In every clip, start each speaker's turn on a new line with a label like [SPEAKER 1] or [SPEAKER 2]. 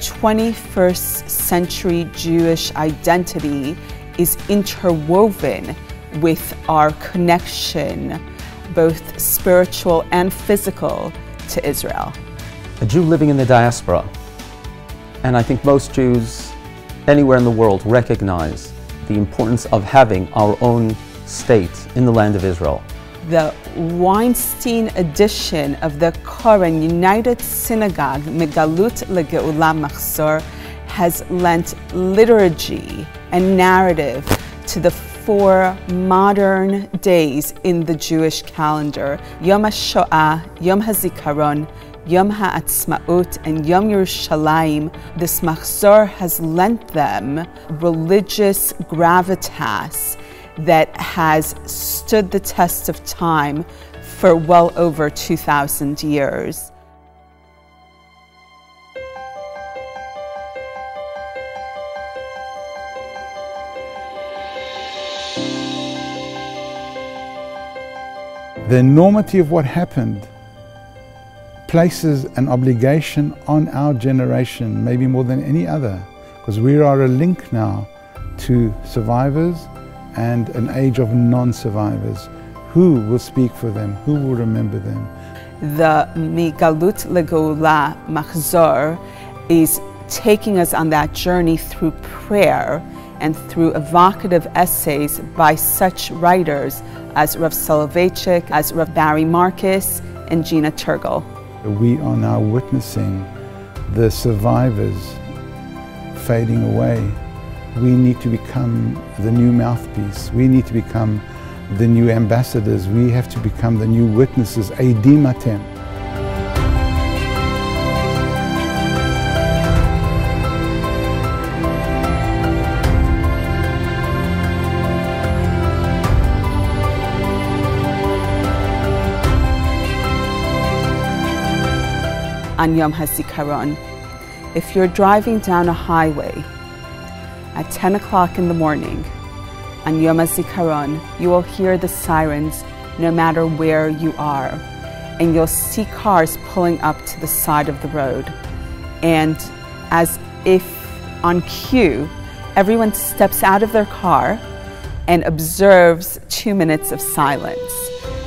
[SPEAKER 1] 21st century Jewish identity is interwoven with our connection, both spiritual and physical, to Israel.
[SPEAKER 2] A Jew living in the diaspora, and I think most Jews anywhere in the world recognize the importance of having our own state in the land of Israel.
[SPEAKER 1] The Weinstein edition of the Koren United Synagogue, Megalut Legeula Machzor, has lent liturgy and narrative to the 4 modern days in the Jewish calendar: Yom HaShoah, Yom HaZikaron, Yom HaAtzmaut, and Yom Yerushalayim. This Machzor has lent them religious gravitas that has stood the test of time for well over 2,000 years.
[SPEAKER 3] The enormity of what happened places an obligation on our generation, maybe more than any other, because we are a link now to survivors and an age of non-survivors. Who will speak for them? Who will remember them?
[SPEAKER 1] The Migalut Legeula Machzor is taking us on that journey through prayer and through evocative essays by such writers as Rav Soloveitchik, as Rav Barry Marcus, and Gina Turgel.
[SPEAKER 3] We are now witnessing the survivors fading away. We need to become the new mouthpiece. We need to become the new ambassadors. We have to become the new witnesses. Eidim atem.
[SPEAKER 1] On Yom HaZikaron, if you're driving down a highway at 10 o'clock in the morning, on Yom HaZikaron, you will hear the sirens no matter where you are. And you'll see cars pulling up to the side of the road. And as if on cue, everyone steps out of their car and observes 2 minutes of silence.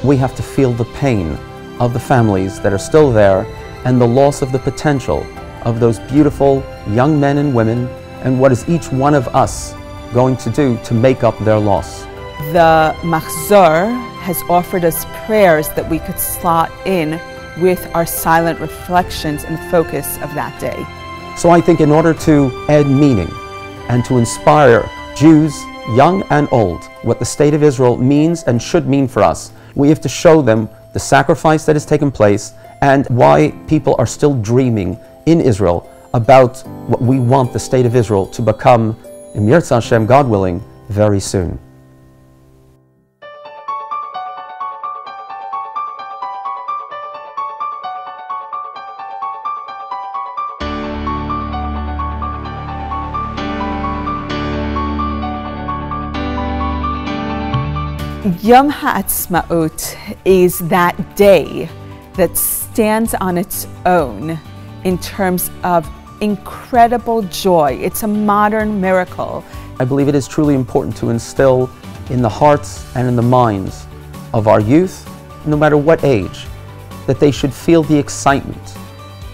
[SPEAKER 2] We have to feel the pain of the families that are still there and the loss of the potential of those beautiful young men and women, and what is each one of us going to do to make up their loss.
[SPEAKER 1] The Machzor has offered us prayers that we could slot in with our silent reflections and focus of that day.
[SPEAKER 2] So I think in order to add meaning and to inspire Jews, young and old, what the State of Israel means and should mean for us, we have to show them the sacrifice that has taken place and why people are still dreaming in Israel about what we want the State of Israel to become, in Yirtzeh Hashem, God willing, very soon.
[SPEAKER 1] Yom HaAtzmaut is that day that stands on its own in terms of incredible joy. It's a modern miracle.
[SPEAKER 2] I believe it is truly important to instill in the hearts and in the minds of our youth, no matter what age, that they should feel the excitement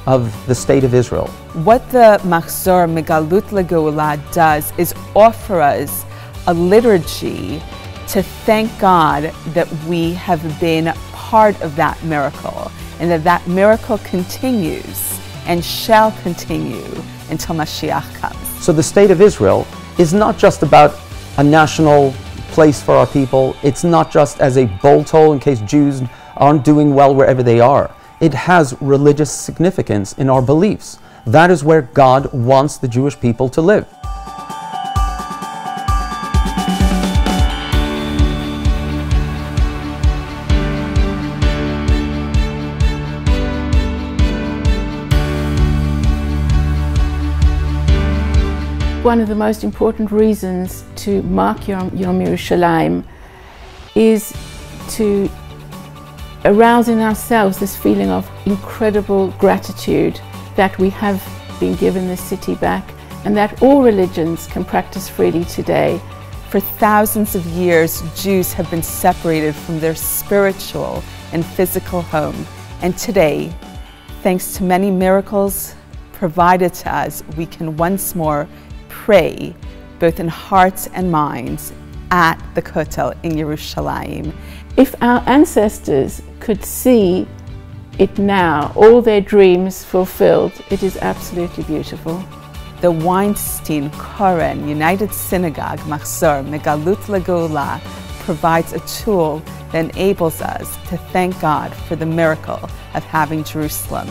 [SPEAKER 2] of the State of Israel.
[SPEAKER 1] What the Machzor Megalut Legeula does is offer us a liturgy to thank God that we have been part of that miracle, and that that miracle continues and shall continue until Mashiach comes.
[SPEAKER 2] So the State of Israel is not just about a national place for our people. It's not just as a bolt hole in case Jews aren't doing well wherever they are. It has religious significance in our beliefs. That is where God wants the Jewish people to live.
[SPEAKER 4] One of the most important reasons to mark Yom Yerushalayim is to arouse in ourselves this feeling of incredible gratitude that we have been given the city back, and that all religions can practice freely today.
[SPEAKER 1] For thousands of years, Jews have been separated from their spiritual and physical home. And today, thanks to many miracles provided to us, we can once more pray, both in hearts and minds, at the Kotel in Yerushalayim.
[SPEAKER 4] If our ancestors could see it now, all their dreams fulfilled, it is absolutely beautiful.
[SPEAKER 1] The Weinstein Koren United Synagogue Machzor Megalut LaGeula provides a tool that enables us to thank God for the miracle of having Jerusalem.